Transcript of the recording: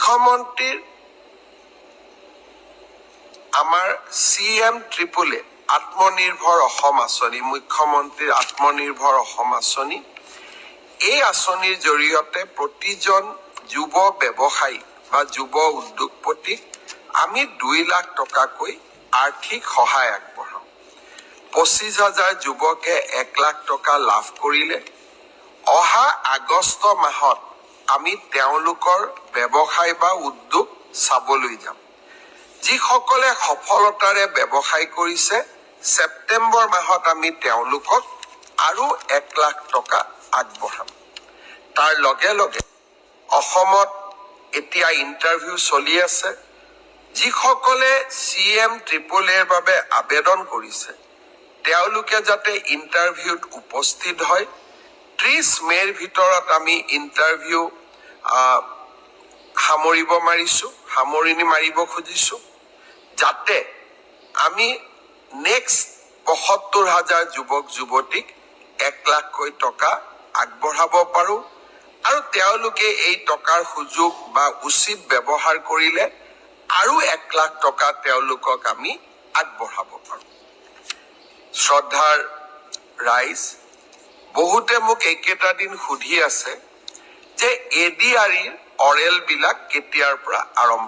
মুখ্যমন্ত্ৰীৰ আমাৰ CM ট্ৰিপলে আত্মনিৰ্ভৰ অসম আঁচনি, মুখ্যমন্ত্ৰীৰ আত্মনিৰ্ভৰ অসম আঁচনি, এই আঁচনিৰ জৰিয়তে প্ৰতিজন যুৱ ব্যৱসায়ী বা যুৱ উদ্যোগপতিক আমি 2 লাখ টকাকৈ আৰ্থিক সহায় আগবঢ়াওঁ। 25,000 যুৱকে 1 লাখ টকা লাভ কৰিলে। অহা আগষ্ট মাহত আমি তেওঁলোকৰ ব্যৱসায় বা উদ্যোগ চাবলৈ যাম। যিসকলে সফলতাৰে ব্যৱসায় কৰিছে, ছেপ্টেম্বৰ মাহত আমি তেওঁলোকক আৰু 1 লাখ টকা আগবঢ়াম। তাৰ লগে লগে অসমত এতিয়া ইণ্টাৰভিউ চলি আছে। যিসকলে CM ট্ৰিপলেৰ বাবে আবেদন কৰিছে, তেওঁলোকে যাতে ইণ্টাৰভিউত উপস্থিত হয়। 30 মে'ৰ ভিতৰত আমি ইণ্টাৰভিউ সামৰণি মাৰিব খুজিছো, যাতে আমি নেক্সট ৭৫,000 যুৱক যুৱতীক 1 লাখকৈ টকা আগবঢ়াব পাৰো আৰু তেওঁলোকে এই টকাৰ সুযোগ বা উচিত ব্যৱহাৰ কৰিলে আৰু 1 লাখ টকা তেওঁলোকক আমি আগবঢ়াব পাৰো। শ্ৰদ্ধাৰ ৰাইজ, বহুতে মোক এইকেইটা দিন সুধি আছে যে ADR অৰেল বিলাক কেতিয়াৰ পৰা আৰম্ভ